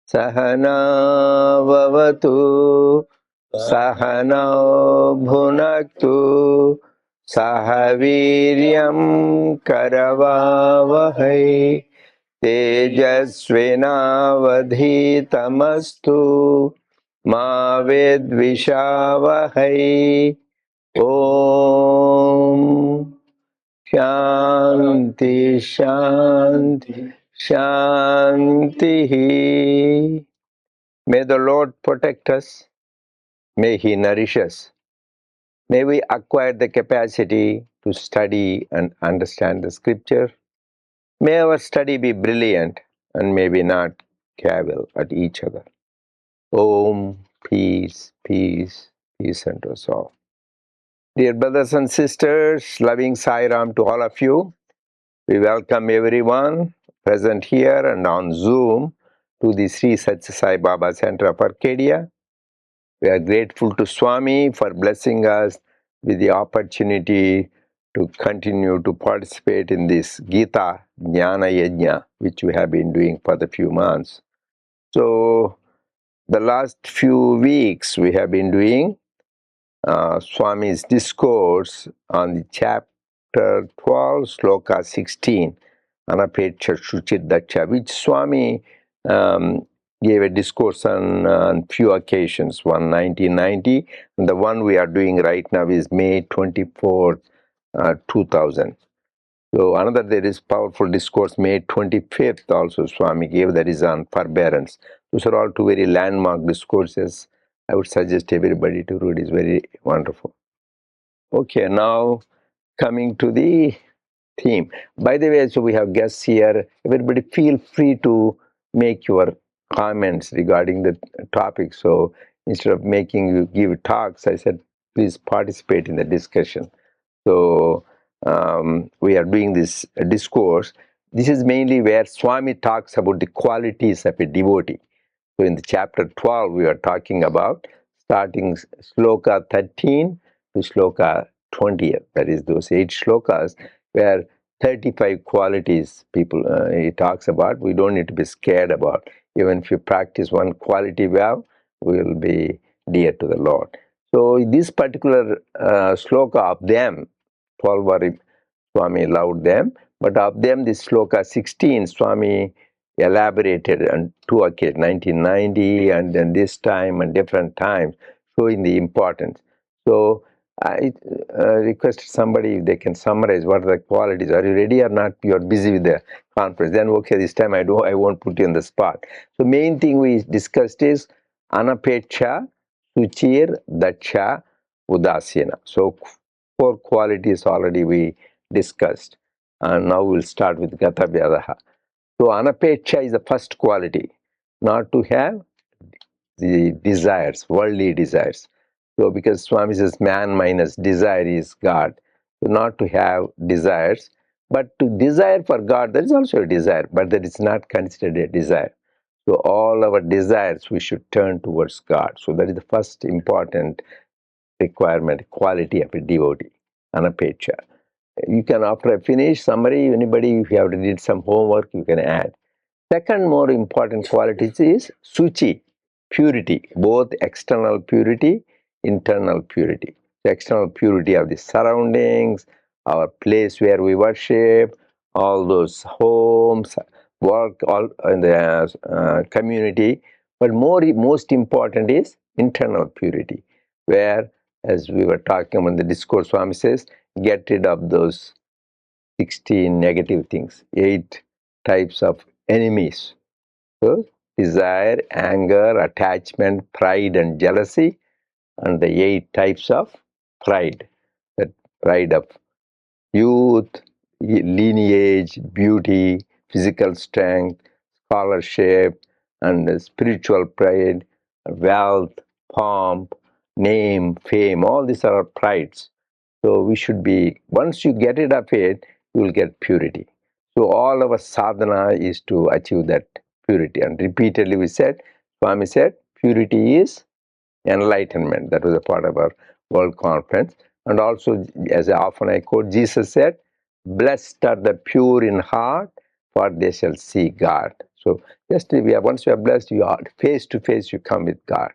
Sahana vavatu Sahana bhunaktu Sahaviryam karavavahai Tejasvinavadhitamastu Ma vedvishavahai. Om Shanti Shanti Shanti. May the Lord protect us. May He nourish us. May we acquire the capacity to study and understand the scripture. May our study be brilliant and may we not cavil at each other. Om, peace, peace, peace unto us all. Dear brothers and sisters, loving Sai Ram to all of you. We welcome everyone present here and on Zoom to the Sri Sathya Sai Baba Center of Arcadia. We are grateful to Swami for blessing us with the opportunity to continue to participate in this Gita Jnana Yajna, which we have been doing for the few months. So, the last few weeks we have been doing Swami's Discourse on the chapter 12, Sloka 16, Anapecha Shuchidacha, which Swami gave a discourse on few occasions, one 1990, and the one we are doing right now is May 24th, 2000. So another there is powerful discourse, May 25th also Swami gave, that is on forbearance. Those are all two very landmark discourses. I would suggest everybody to read. It's very wonderful. Okay, now coming to the theme. By the way, so we have guests here. Everybody feel free to make your comments regarding the topic. So instead of making you give talks, I said, please participate in the discussion. So we are doing this discourse. This is mainly where Swami talks about the qualities of a devotee. So in the chapter 12, we are talking about starting sloka 13 to sloka 20. That is those 8 slokas where 35 qualities people he talks about. We don't need to be scared about. Even if you practice one quality well, we will be dear to the Lord. So this particular sloka of them, 12 are Swami loved them, but of them this sloka 16 Swami elaborated on 2 occasions, 1990 and then this time and different times, showing the importance. So I request somebody if they can summarize what are the qualities. Are you ready or not? You are busy with the conference. Then okay, this time I won't put you on the spot. So main thing we discussed is anapecha, suchir, daksha, udasina. So 4 qualities already we discussed. And now we'll start with gata vyadaha. So anapecha is the first quality, not to have the desires, worldly desires. So because Swami says man minus desire is God. So not to have desires, but to desire for God, that is also a desire, but that is not considered a desire. So all our desires we should turn towards God. So that is the first important requirement, quality of a devotee, anapecha. You can, after I finish summary, anybody, if you have to did some homework, you can add. Second more important quality is suchi, purity, both external purity, internal purity. The external purity of the surroundings, our place where we worship, all those homes, work, all in the community. But most important is internal purity, where, as we were talking about the discourse, Swami says, get rid of those 16 negative things, 8 types of enemies. So, desire, anger, attachment, pride, and jealousy, and the 8 types of pride. That pride of youth, lineage, beauty, physical strength, scholarship, and spiritual pride, wealth, pomp, name, fame, all these are our prides. So we should be, once you get rid of it, you will get purity. So all our sadhana is to achieve that purity. And repeatedly we said, Swami said, purity is enlightenment. That was a part of our world conference. And also, as often I quote, Jesus said, blessed are the pure in heart, for they shall see God. So just once you are blessed, you are face to face, you come with God.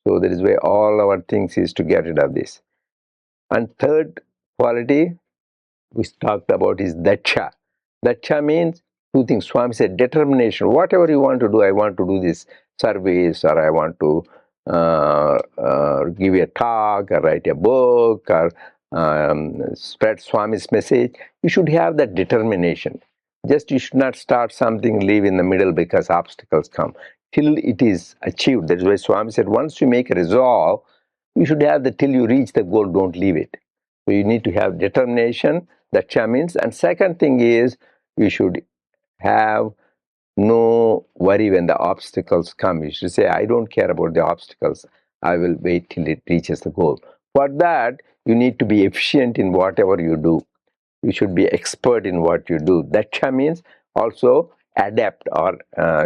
So that is where all our things is to get rid of this. And third quality we talked about is daksha. Daksha means two things. Swami said determination. Whatever you want to do, I want to do this service, or I want to give a talk, or write a book, or spread Swami's message. You should have that determination. Just you should not start something, leave in the middle because obstacles come. Till it is achieved. That's why Swami said, once you make a resolve, you should have the till you reach the goal, don't leave it. So you need to have determination, that means. And second thing is, you should have no worry when the obstacles come. You should say, I don't care about the obstacles. I will wait till it reaches the goal. For that, you need to be efficient in whatever you do. You should be expert in what you do. Daksha means also adapt, or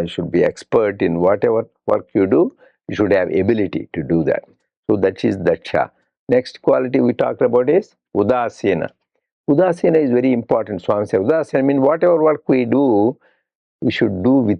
you should be expert in whatever work you do. You should have ability to do that. So that is daksha. Next quality we talked about is udasina. Udasina is very important. Swami said, udasina means whatever work we do, we should do with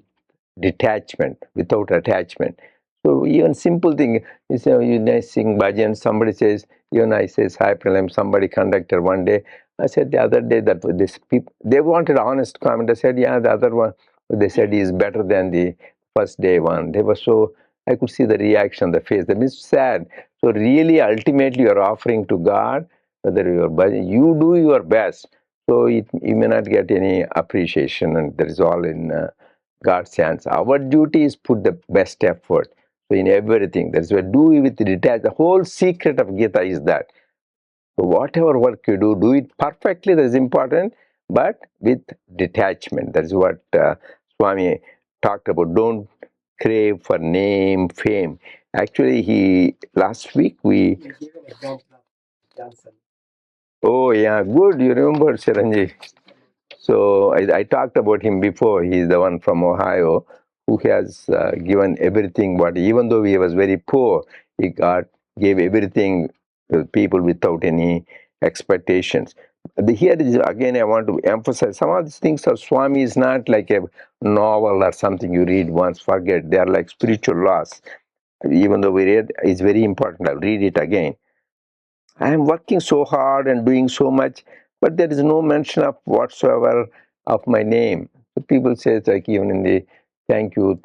detachment, without attachment. So even simple thing is, you sing bhajan, somebody says, even I say Sai Pralam, somebody conducted one day. I said the other day that this people, they wanted honest comment. I said, yeah, the other one, they said is better than the first day one. They were so, I could see the reaction on the face. That means sad. So really, ultimately, you are offering to God, whether you are bhajan, you do your best. So you may not get any appreciation, and that is all in God's hands. Our duty is put the best effort. So in everything, that's why do it with detach. The whole secret of Gita is that. So whatever work you do it perfectly. That is important, but with detachment. That is what Swami talked about. Don't crave for name, fame. Actually, last week we. Oh yeah, good. You remember Chiranjeev. So I talked about him before. He's the one from Ohio who has given everything. But even though he was very poor, he gave everything to people without any expectations. Here is again, I want to emphasize some of these things of Swami is not like a novel or something you read once, forget. They are like spiritual laws. Even though we read, it's very important. I'll read it again. I am working so hard and doing so much, but there is no mention of whatsoever of my name. So people say it's like even in the thank you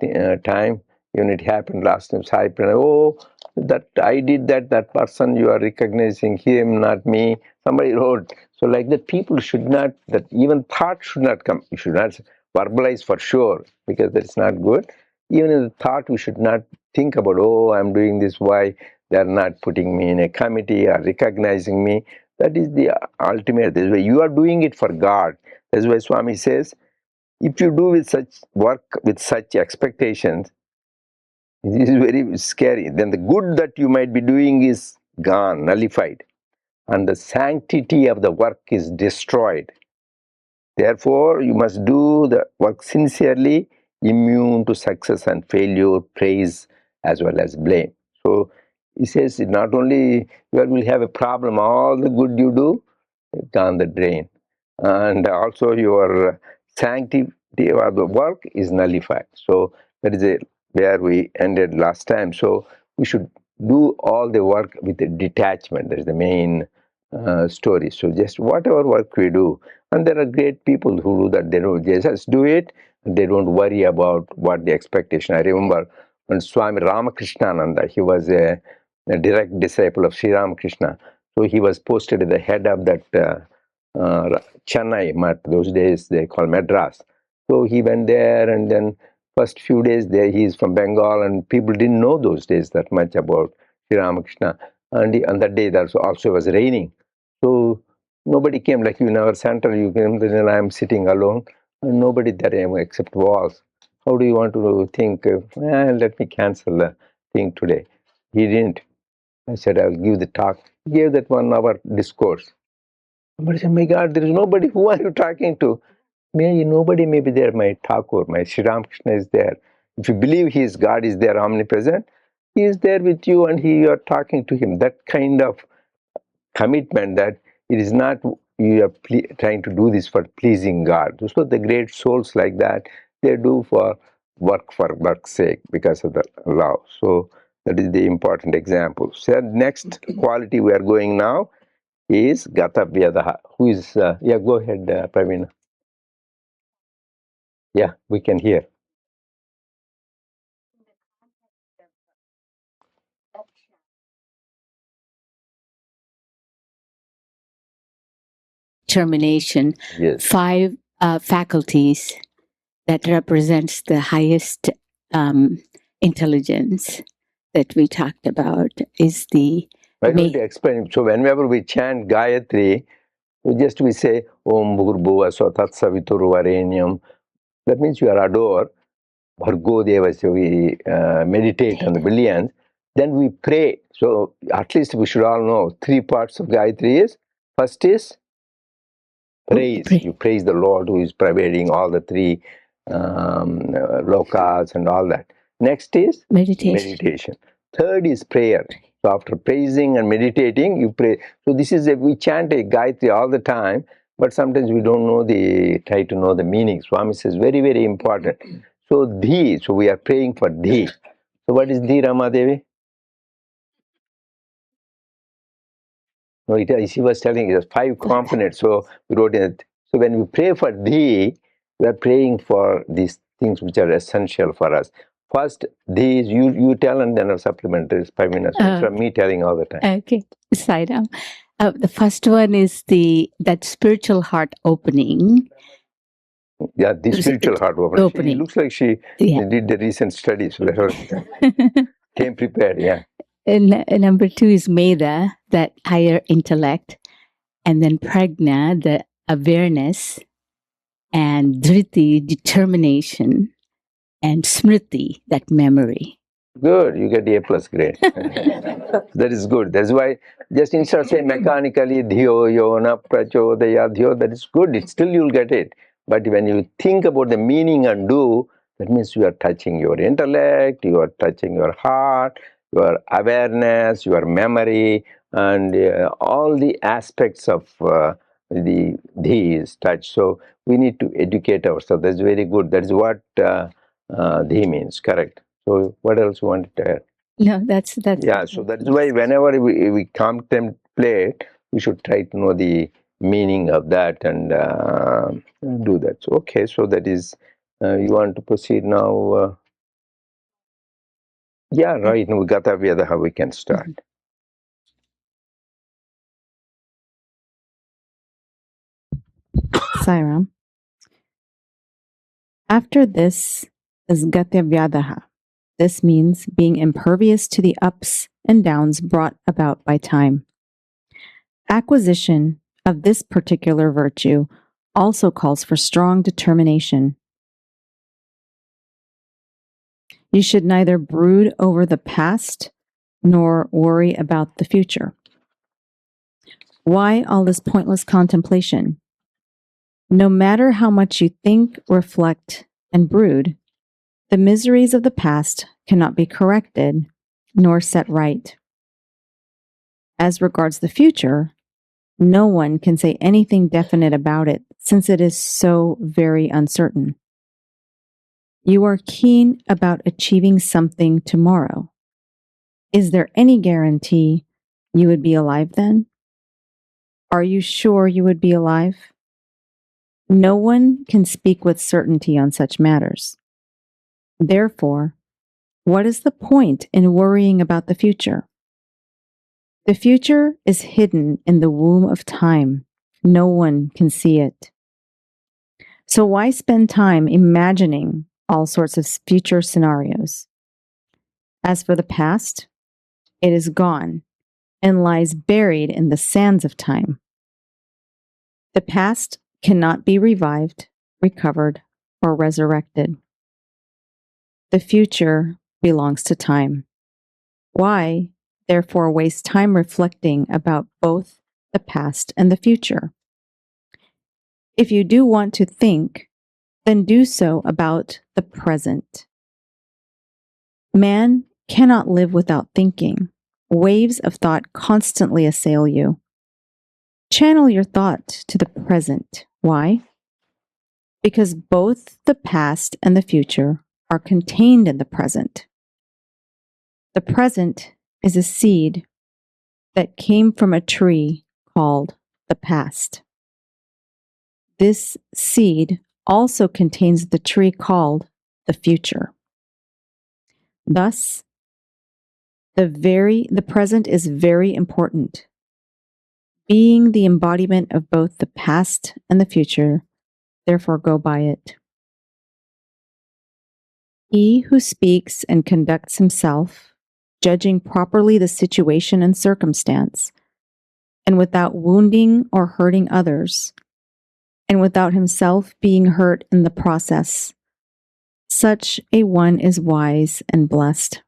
time, even it happened last time, Sai Pranay, oh, that I did that, that person, you are recognizing him, not me. Somebody wrote. So like that, people should not, that even thought should not come. You should not verbalize for sure, because that's not good. Even in the thought, we should not think about, oh, I'm doing this, why they are not putting me in a committee or recognizing me. That is the ultimate. That's why you are doing it for God. That's why Swami says, if you do with such work with such expectations, it is very scary. Then the good that you might be doing is gone, nullified, and the sanctity of the work is destroyed. Therefore, you must do the work sincerely, immune to success and failure, praise as well as blame. So he says not only you will have a problem, all the good you do, down the drain. And also your sanctity of the work is nullified. So that is where we ended last time. So we should do all the work with a detachment. That is the main story. So just whatever work we do, and there are great people who do that. They just do it. They don't worry about what the expectation. I remember when Swami Ramakrishnananda, he was a direct disciple of Sri Ramakrishna. So he was posted at the head of that Chennai Math. Those days they call Madras. So he went there, and then first few days there, he is from Bengal, and people didn't know those days that much about Sri Ramakrishna. And on that day, there also was raining. So nobody came, like you in our center, you came, then I am sitting alone, and nobody there except walls. How do you want to think, let me cancel thing today. He didn't. I said, I will give the talk. He gave that 1 hour discourse. Somebody said, my God, there is nobody. Who are you talking to? Nobody may be there. My Thakur, my Sri Ramakrishna is there. If you believe his God is there, omnipresent, he is there with you and you are talking to him. That kind of commitment that it is not you are trying to do this for pleasing God. So the great souls like that, they do for work's sake because of the love. So that is the important example. So next quality we are going now is Gata Vyadaha. Who is, yeah, go ahead, Pravina. Yeah, we can hear. Determination, Yes. 5 faculties that represents the highest intelligence that we talked about is the. I want to explain. So whenever we chant Gayatri, we say Om Bhurbuva Swatat Savitur Varenyam. That means you are adore Bhargo Deva. So we meditate on the brilliance. Then we pray. So at least we should all know 3 parts of Gayatri is. First is praise. You praise the Lord who is pervading all the 3 lokas and all that. Next is meditation. Third is prayer. So after praising and meditating, you pray. So this is we chant a Gayatri all the time, but sometimes we don't know try to know the meaning. Swami says very, very important. So so we are praying for Dhi. So what is Dhi, Ramadevi? No, she was telling us 5 components. So we wrote it. So when we pray for Dhi, we are praying for these things which are essential for us. First, these you tell, and then a supplementary 5 minutes from me telling all the time. Okay, Sairam. The first one is that spiritual heart opening. Yeah, the spiritual heart opening. She looks like she did the recent studies. So let her came prepared. Yeah. And number 2 is Meda, that higher intellect, and then Prajna, the awareness, and Dhriti, determination, and Smriti, that memory. Good, you get A+ grade. That is good. That's why just instead of saying mechanically Dhyo Yona Prachodaya Dhyo, that is good. Still you'll get it. But when you think about the meaning and do, that means you are touching your intellect, you are touching your heart, your awareness, your memory, and all the aspects of the Dhi is touched. So we need to educate ourselves. That's very good. That's what Dhi means. Correct. So what else you wanted to add? No, that's yeah. So that's why whenever we contemplate, we should try to know the meaning of that and do that. So, okay, so that is you want to proceed now? Yeah, right. Now we got how we can start. Sairam. After this is Gatya Vyadaha. This means being impervious to the ups and downs brought about by time. Acquisition of this particular virtue also calls for strong determination. You should neither brood over the past nor worry about the future. Why all this pointless contemplation? No matter how much you think, reflect, and brood, the miseries of the past cannot be corrected nor set right. As regards the future, no one can say anything definite about it since it is so very uncertain. You are keen about achieving something tomorrow. Is there any guarantee you would be alive then? Are you sure you would be alive? No one can speak with certainty on such matters. Therefore, what is the point in worrying about the future? The future is hidden in the womb of time. No one can see it. So why spend time imagining all sorts of future scenarios? As for the past, it is gone and lies buried in the sands of time. The past cannot be revived, recovered, or resurrected. The future belongs to time. Why, therefore, waste time reflecting about both the past and the future? If you do want to think, then do so about the present. Man cannot live without thinking. Waves of thought constantly assail you. Channel your thought to the present. Why? Because both the past and the future are contained in the present. The present is a seed that came from a tree called the past. This seed also contains the tree called the future. Thus, the present is very important. Being the embodiment of both the past and the future, therefore go by it. He who speaks and conducts himself, judging properly the situation and circumstance, and without wounding or hurting others, and without himself being hurt in the process, such a one is wise and blessed.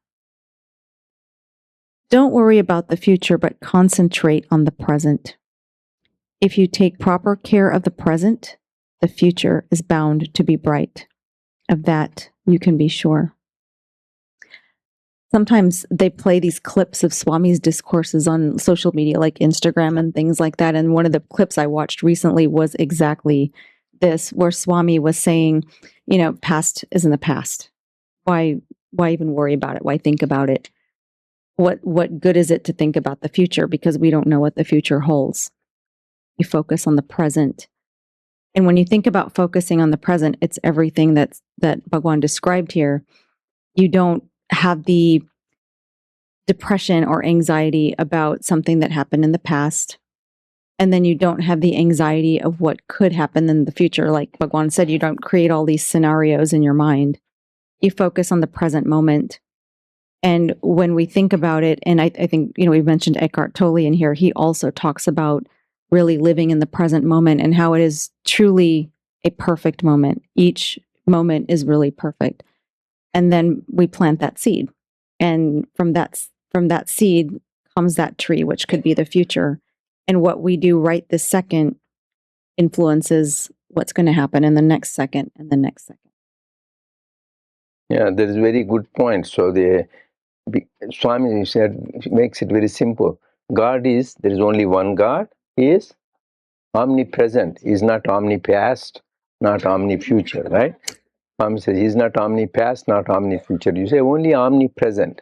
Don't worry about the future, but concentrate on the present. If you take proper care of the present, the future is bound to be bright. Of that, you can be sure. Sometimes they play these clips of Swami's discourses on social media, like Instagram and things like that. And one of the clips I watched recently was exactly this, where Swami was saying, past is in the past. Why even worry about it? Why think about it? What good is it to think about the future? Because we don't know what the future holds. You focus on the present. And when you think about focusing on the present, it's everything that Bhagawan described here. You don't have the depression or anxiety about something that happened in the past. And then you don't have the anxiety of what could happen in the future. Like Bhagawan said, you don't create all these scenarios in your mind. You focus on the present moment. And when we think about it, and I think, we've mentioned Eckhart Tolle in here, he also talks about really living in the present moment and how it is truly a perfect moment. Each moment is really perfect. And then we plant that seed. And from that seed comes that tree, which could be the future. And what we do right this second influences what's going to happen in the next second and the next second. Yeah, that is a very good point. So Swami said, makes it very simple. There is only one God. He is omnipresent. He is not omnipast, not omnifuture, right? Swami says he's not omnipast, not omnifuture. You say only omnipresent.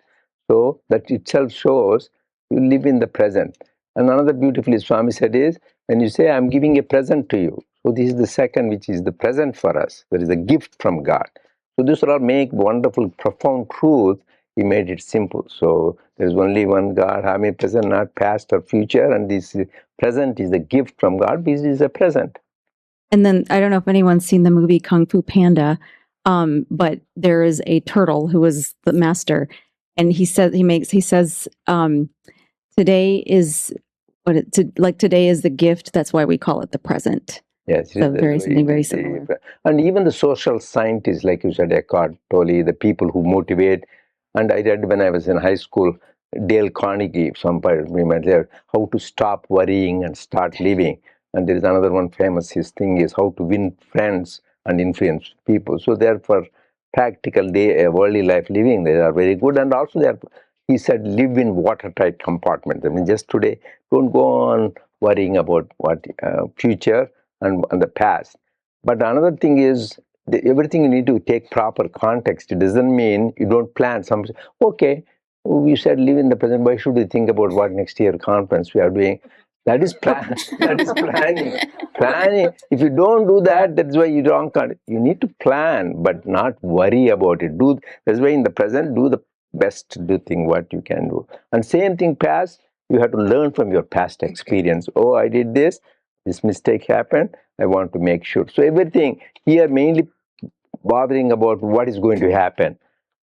So that itself shows you live in the present. And another beautifully Swami said is, when you say, I'm giving a present to you. So this is the second, which is the present for us. There is a gift from God. So this all make wonderful, profound truth. He made it simple. So there's only one God, omnipresent, not past or future. And this present is the gift from God. This is a present. And then I don't know if anyone's seen the movie Kung Fu Panda, but there is a turtle who is the master, and he says today is today is the gift. That's why we call it the present. Yes, so something very similar. And even the social scientists, like you said, Eckhart Tolle, the people who motivate. And I read when I was in high school, Dale Carnegie, somebody remember there, how to stop worrying and start living. And there is another one famous, his thing is how to win friends and influence people. So therefore, practical worldly life living, they are very good. And also he said, live in watertight compartments. I mean, just today, don't go on worrying about what future and the past. But another thing is, everything you need to take proper context. It doesn't mean you don't plan. Some say, okay, we said live in the present. Why should we think about what next year conference we are doing? That is plan. That is planning. Planning. If you don't do that, that's why you don't. You need to plan, but not worry about it. That's why in the present, do the best thing what you can do. And same thing, past. You have to learn from your past experience. Oh, I did this. This mistake happened. I want to make sure. So everything here mainly bothering about what is going to happen.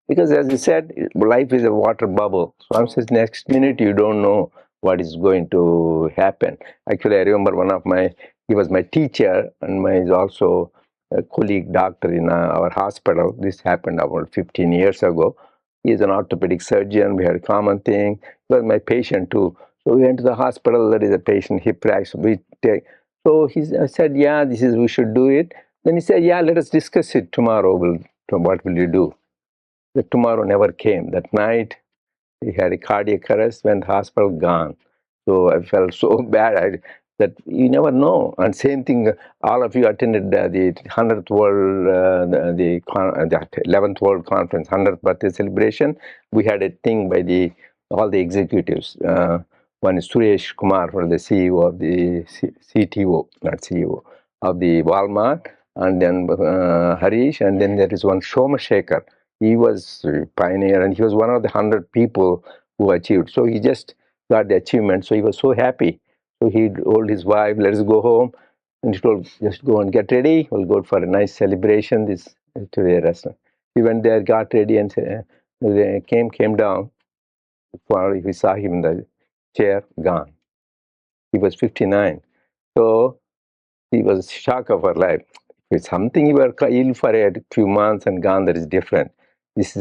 Because as I said, life is a water bubble. So I'm saying next minute you don't know what is going to happen. Actually, I remember he was my teacher and he's also a colleague doctor in our hospital. This happened about 15 years ago. He is an orthopedic surgeon. We had a common thing. He was my patient too. So we went to the hospital. There is a patient, hip fracture. So I said, yeah, we should do it. Then he said, yeah, let us discuss it tomorrow. What will you do? The tomorrow never came. That night, he had a cardiac arrest, went hospital, gone. So I felt so bad that you never know. And same thing, all of you attended the 100th World, the 11th World Conference, 100th birthday celebration. We had a thing by all the executives. One is Suresh Kumar, for the CEO of the CTO, not CEO, of the Walmart, and then Harish, and then there is one Shomashekar. He was a pioneer, and he was one of the 100 people who achieved. So he just got the achievement. So he was so happy. So he told his wife, "Let us go home." And he told, "Just go and get ready. We'll go for a nice celebration to the restaurant." He went there, got ready, and came down. We saw him in the chair, gone. He was 59. So he was shock of our life. If something you were ill for a few months and gone, that is different. This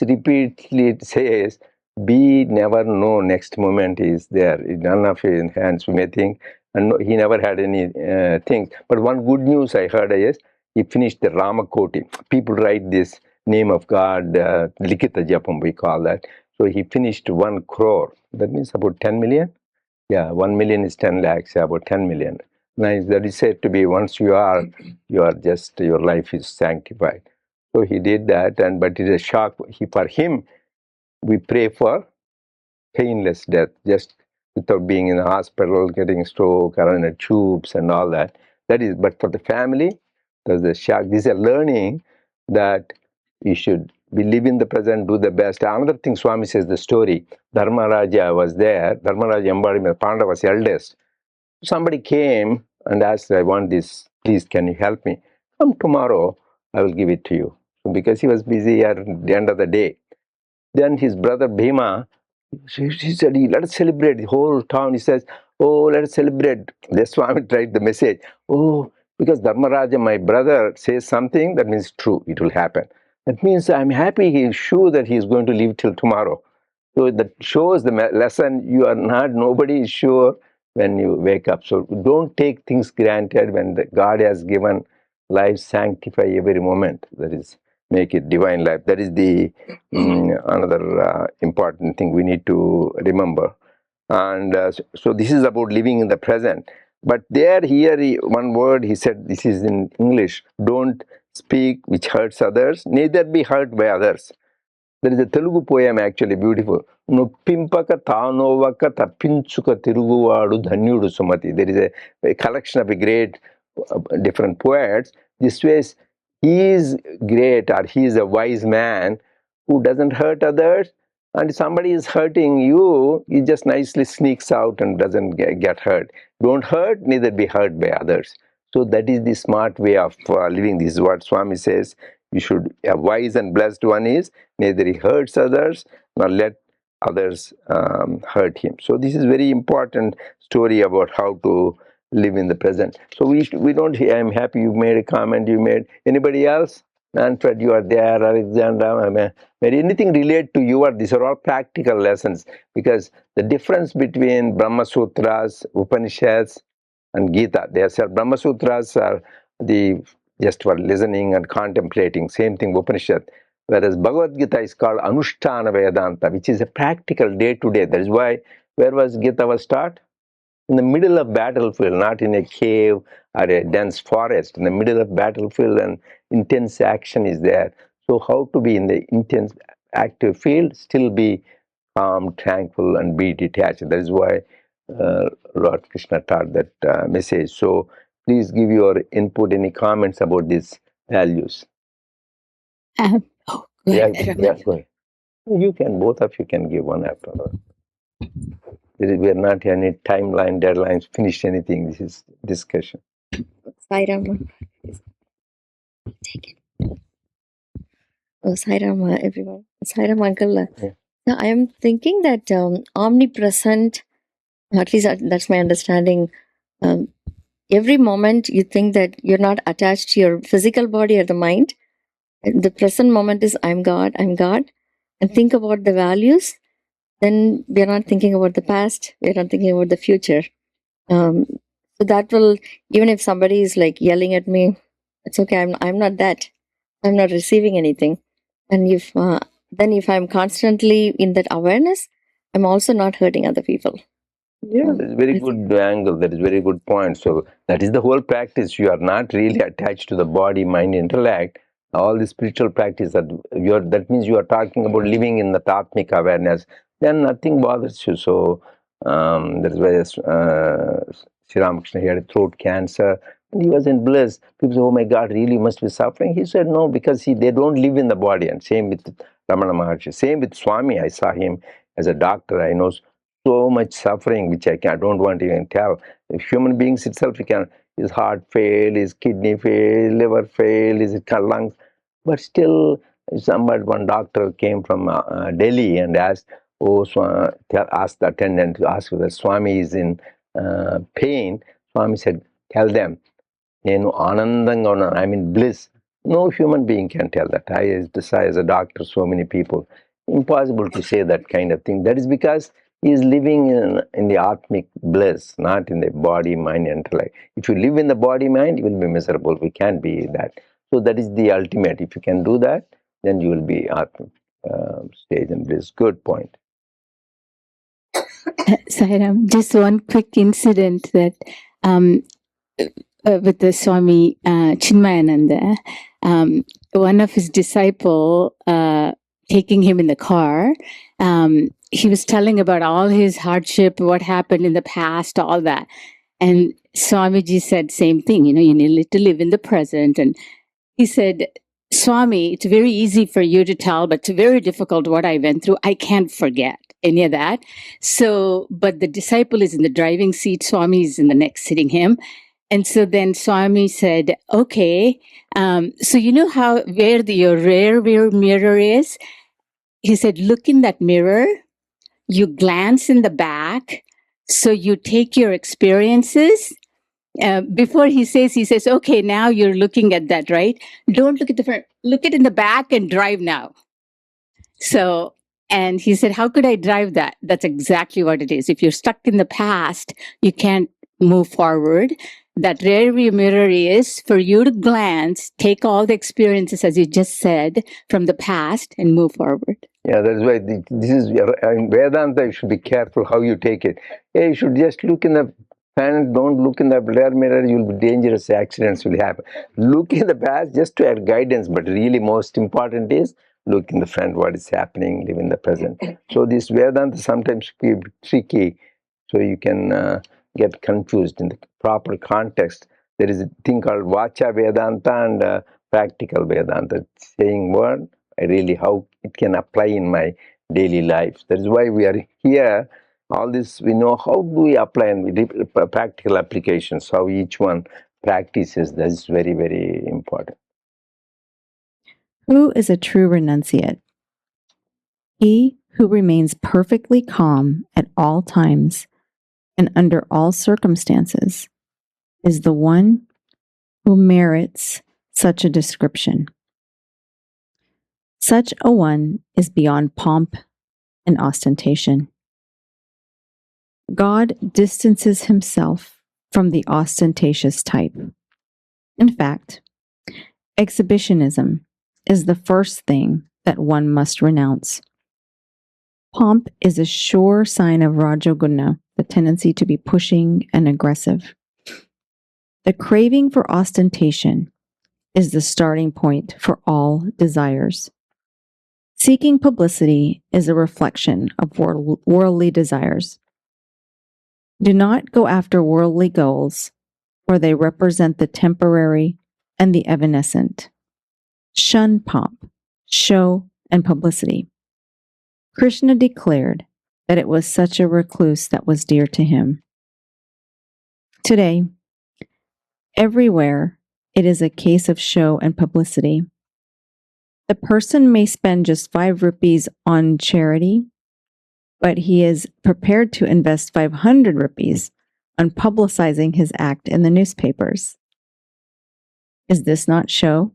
repeatedly says, be never know next moment is there. None of his hands, we may think, and no, he never had any thing. But one good news I heard is he finished the Ramakoti. People write this name of God, Likita Japam, we call that. So he finished 1 crore. That means about 10 million. Yeah, 1 million is 10 lakhs, about 10 million. Nice. That is said to be once you are just, your life is sanctified. So he did that, but it is a shock. For him, we pray for painless death, just without being in the hospital, getting stroke, or in the tubes and all that. But for the family, there's a shock. This is a learning that you should live in the present, do the best. Another thing Swami says, the story, Dharmaraja was there. Dharmaraja embodiment, Pandava was eldest. Somebody came and asked, I want this, please, can you help me? Come tomorrow, I will give it to you. So because he was busy at the end of the day. Then his brother Bhima, he said, let us celebrate. The whole town, he says, oh, let us celebrate. The Swami tried the message. Oh, because Dharmaraja, my brother, says something, that means true, it will happen. That means I'm happy, he is sure that he is going to live till tomorrow. So that shows the lesson, nobody is sure when you wake up. So don't take things granted when God has given life, sanctify every moment. That is, make it divine life. That is the another important thing we need to remember. And so this is about living in the present. But here, one word he said, this is in English, don't speak which hurts others, neither be hurt by others. There is a Telugu poem actually beautiful. Noppimpaka Tanovaka Tapinchuka Tiruguvadu Dhanyudu Sumati. There is a collection of great different poets. This way, he is great, or he is a wise man who doesn't hurt others, and somebody is hurting you, he just nicely sneaks out and doesn't get hurt. Don't hurt, neither be hurt by others. So that is the smart way of living. This is what Swami says. You should, a wise and blessed one is, neither he hurts others, nor let others hurt him. So this is very important story about how to live in the present. So we don't, I'm happy you made a comment, you made. Anybody else? Manfred, you are there, Alexander, anything relate to you, these are all practical lessons, because the difference between Brahma Sutras, Upanishads, and Gita, they are Brahma Sutras are just for listening and contemplating, same thing Upanishad, whereas Bhagavad Gita is called Anushtana Vedanta, which is a practical day-to-day. That is why, where was Gita was taught? In the middle of battlefield, not in a cave or a dense forest. In the middle of battlefield, and intense action is there. So how to be in the intense active field, still be calm, tranquil, and be detached. That is why Lord Krishna taught that message. So please give your input, any comments about these values. Go ahead. Go ahead. You can, both of you can give one after another. We are not any timeline, deadlines, finish anything. This is discussion. Sai Rama. Take it. Oh, Sai Rama, everyone. Sai Rama, Uncle. Yeah. Now, I am thinking that omnipresent, at least that's my understanding. Every moment you think that you're not attached to your physical body or the mind. The present moment is I'm God, I'm God. and think about the values, then we are not thinking about the past, we are not thinking about the future. So that will, even if somebody is like yelling at me, it's okay. I'm not that. I'm not receiving anything. And if I'm constantly in that awareness, I'm also not hurting other people. Yeah, that's a very good angle. That is very good point. So that is the whole practice. You are not really attached to the body, mind, intellect. All the spiritual practice that means you are talking about living in the Tatmik awareness. Then nothing bothers you. So that is why Sri Ramakrishna, he had throat cancer and he was in bliss. People say, "Oh my God, really, you must be suffering." He said, "No, because they don't live in the body." And same with Ramana Maharshi. Same with Swami. I saw him as a doctor. I know so much suffering, which I don't want to even tell. If human beings itself, his heart fail, his kidney fail, liver fail, his lungs, but still, one doctor came from Delhi and asked, asked the attendant to ask whether Swami is in pain. Swami said, "Tell them, I'm in bliss." No human being can tell that. As a doctor, so many people, impossible to say that kind of thing. That is because he is living in the Atmic bliss, not in the body, mind, intellect. If you live in the body, mind, you will be miserable. We can't be that. So that is the ultimate. If you can do that, then you will be Atmic stage and bliss. Good point. Sairam, just one quick incident that with the Swami Chinmayananda, one of his disciple taking him in the car, he was telling about all his hardship, what happened in the past, all that. And Swamiji said same thing, you need to live in the present. And he said, "Swami, it's very easy for you to tell, but it's very difficult what I went through. I can't forget any of that." So, but the disciple is in the driving seat, Swami is in the next sitting him. And so then Swami said, "Okay, so you know where your rear view mirror is?" He said, "Look in that mirror, you glance in the back, so you take your experiences." Before he says, "Okay, now you're looking at that, right? Don't look at the front, look at in the back and drive now." So, and he said, "How could I drive that?" That's exactly what it is. If you're stuck in the past, you can't move forward. That rear view mirror is for you to glance, take all the experiences, as you just said, from the past and move forward. Yeah, that's why this is in Vedanta. You should be careful how you take it. Yeah, you should just look in the front. Don't look in the rear mirror. You'll be dangerous. Accidents will happen. Look in the past just to have guidance, but really most important is look in the front. What is happening? Live in the present. So this Vedanta sometimes be tricky. So you can get confused in the proper context. There is a thing called Vacha Vedanta and practical Vedanta. Saying word, how it can apply in my daily life. That is why we are here. All this, we know how do we apply and we do practical applications, how each one practices. That is very, very important. Who is a true renunciate? He who remains perfectly calm at all times and under all circumstances is the one who merits such a description. Such a one is beyond pomp and ostentation. God distances himself from the ostentatious type. In fact, exhibitionism is the first thing that one must renounce. Pomp is a sure sign of Rajoguna, the tendency to be pushing and aggressive. The craving for ostentation is the starting point for all desires. Seeking publicity is a reflection of worldly desires. Do not go after worldly goals, for they represent the temporary and the evanescent. Shun pomp, show, and publicity. Krishna declared that it was such a recluse that was dear to him. Today, everywhere, it is a case of show and publicity. The person may spend just 5 rupees on charity, but he is prepared to invest 500 rupees on publicizing his act in the newspapers. Is this not show?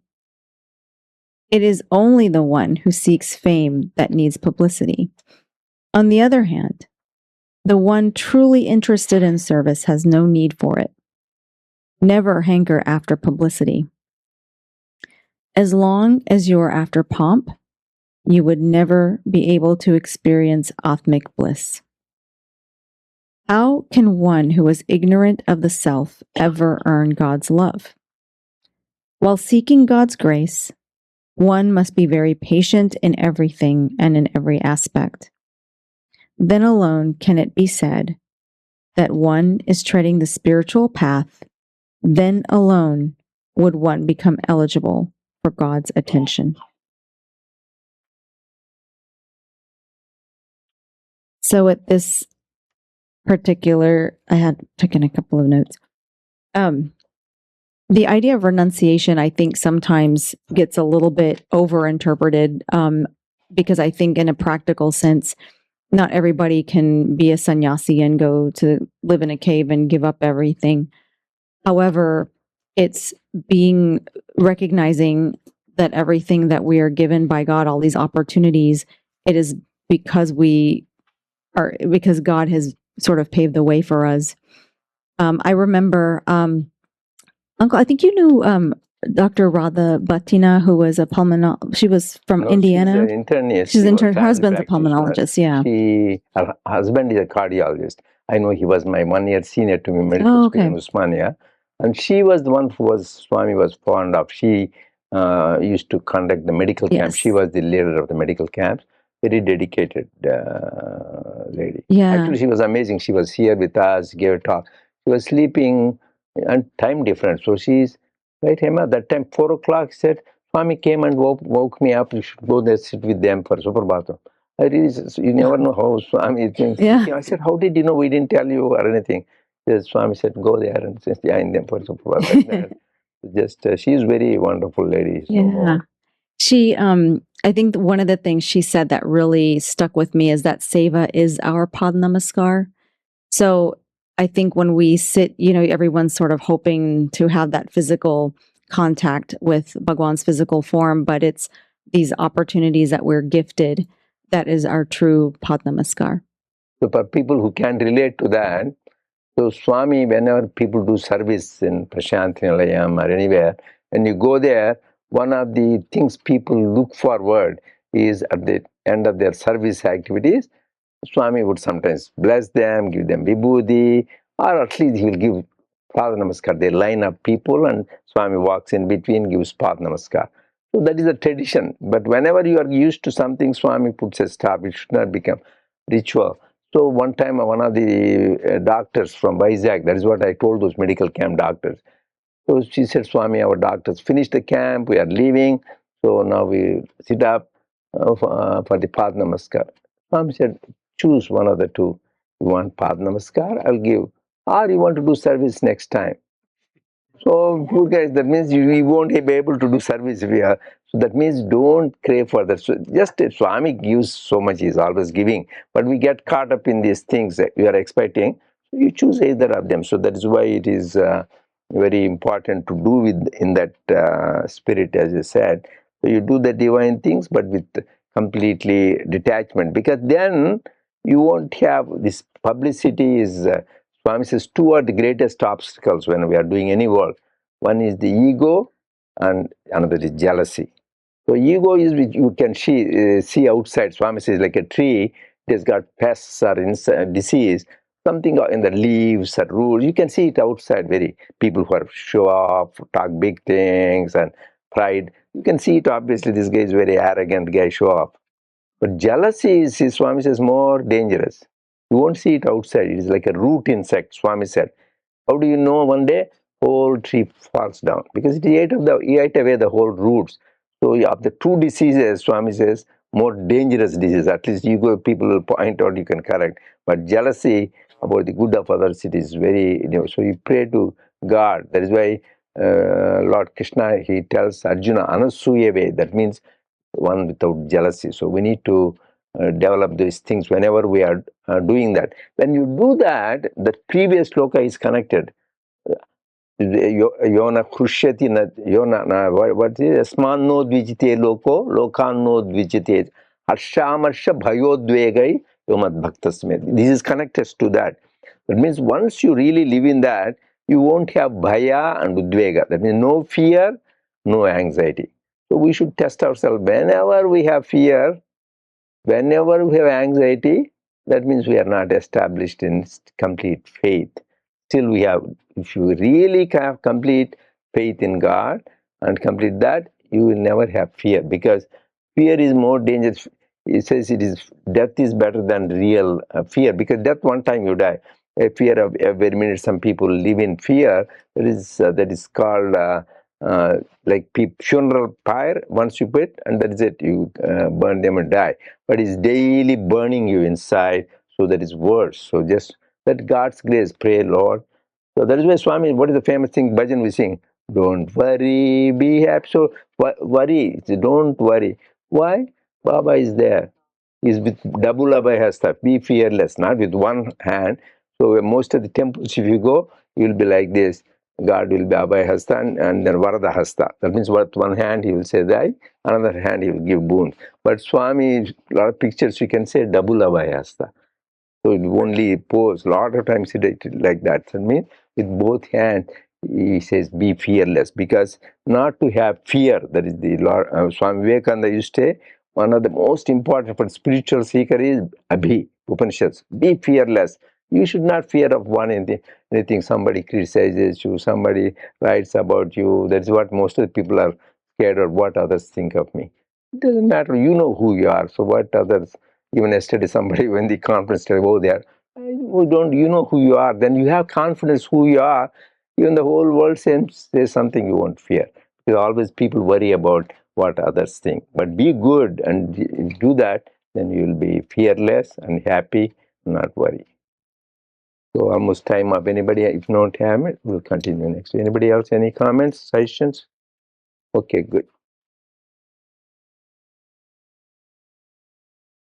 It is only the one who seeks fame that needs publicity. On the other hand, the one truly interested in service has no need for it. Never hanker after publicity. As long as you are after pomp, you would never be able to experience Atmic bliss. How can one who is ignorant of the self ever earn God's love? While seeking God's grace, one must be very patient in everything and in every aspect. Then alone can it be said that one is treading the spiritual path. Then alone would one become eligible for God's attention. So at this particular, I had taken a couple of notes. The idea of renunciation, I think, sometimes gets a little bit overinterpreted because I think in a practical sense, not everybody can be a sannyasi and go to live in a cave and give up everything. However, it's recognizing that everything that we are given by God, all these opportunities, it is because because God has sort of paved the way for us. I remember, Uncle, I think you knew Dr. Radha Bhattina, who was a pulmonologist. She was from Indiana. She's an internist. She's her husband's a pulmonologist, yeah. Her husband is a cardiologist. I know he was my 1 year senior to me, medical school in Usmania. And she was the one who Swami was fond of. She used to conduct the medical camp. She was the leader of the medical camps. Very dedicated lady. Yeah. Actually, she was amazing. She was here with us, gave a talk. She was sleeping and time difference. So she's, right, Hema, that time 4 o'clock, said, Swami came and woke me up. You should go there, sit with them for Suprabhatam. I really, you never know how Swami thinks. Yeah. I said, how did you know? We didn't tell you or anything. The Swami said, go there and join them for Suprabhatam. Just, she's very wonderful lady. So. Yeah. She, I think one of the things she said that really stuck with me is that seva is our Pad Namaskar. So I think when we sit, everyone's sort of hoping to have that physical contact with Bhagwan's physical form, but it's these opportunities that we're gifted that is our true Pad Namaskar. So for people who can relate to that, so Swami, whenever people do service in Prashanti Nilayam or anywhere, when you go there, one of the things people look forward is at the end of their service activities, Swami would sometimes bless them, give them vibhuti, or at least he will give Pada Namaskar. They line up people and Swami walks in between, gives Pada Namaskar. So that is a tradition. But whenever you are used to something, Swami puts a stop. It should not become ritual. So one time, one of the doctors from Vizag, that is what I told those medical camp doctors. So she said, Swami, our doctors finished the camp, we are leaving. So now we sit up for the Pada Namaskar. Swami said, choose one of the two. You want Pada Namaskar, I'll give. Or you want to do service next time. So, you guys, that means we won't be able to do service if we are. So that means don't crave for that. So just Swami gives so much, he's always giving. But we get caught up in these things that we are expecting. So you choose either of them. So that is why it is very important to do in that spirit, as you said. So you do the divine things, but with completely detachment. Because then you won't have this publicity is... Swami says two are the greatest obstacles when we are doing any work. One is the ego and another is jealousy. So ego is which you can see outside. Swami says like a tree, it has got pests or disease, something in the leaves or roots. You can see it outside. Very people who are show off, talk big things and pride. You can see it obviously. This guy is very arrogant guy, show off. But jealousy is, Swami says, more dangerous. You won't see it outside. It is like a root insect, Swami said. How do you know one day whole tree falls down? Because it ate away the whole roots. So of the two diseases, Swami says, more dangerous disease. At least people will point out, you can correct. But jealousy about the good of others, it is very, so you pray to God. That is why Lord Krishna, he tells Arjuna, Anasuyave, that means one without jealousy. So we need to develop these things whenever we are doing that. When you do that, the previous sloka is connected. Yona Krushyati Yona, what is Asman no Dvijite Loko, Lokan no Dvijite, Harshamarsha Bhayodvegai Yomad Bhaktasmed. This is connected to that. That means once you really live in that, you won't have Bhaya and Udvega. That means no fear, no anxiety. So we should test ourselves. Whenever we have fear, whenever we have anxiety, that means we are not established in complete faith. Still we have, if you really have complete faith in God and complete that, you will never have fear, because fear is more dangerous. It says death is better than real fear, because death, one time you die. A fear of every minute, some people live in fear. That is called like funeral pyre. Once you put, and that is it, you burn them and die. But it's daily burning you inside, so that is worse. So just let God's grace, pray, Lord. So that is why Swami, what is the famous thing, bhajan we sing? Don't worry, be happy. So worry, don't worry. Why? Baba is there. He's with double Abhay Hasta. Be fearless, not with one hand. So most of the temples, if you go, you'll be like this. God will be Abhay Hasta and then Varada Hasta. That means with one hand he will say that, another hand he will give boon. But Swami, a lot of pictures you can say double Abhay Hasta. So it only pose. A lot of times he did it like that. So means with both hands, he says, be fearless. Because not to have fear, that is the Lord, Swami Vivekananda used to say, one of the most important for spiritual seeker is Abhi, Upanishads. Be fearless. You should not fear of anything. Somebody criticizes you, somebody writes about you. That's what most of the people are scared of, what others think of me. It doesn't matter. You know who you are. So what others, even yesterday somebody, when the conference started, oh, there, you know who you are, then you have confidence who you are. Even the whole world says something, you won't fear. Because always people worry about what others think. But be good and do that, then you will be fearless and happy, not worry. So almost time up. Anybody, if not have it, we'll continue next. Anybody else, any comments, suggestions? Okay, good.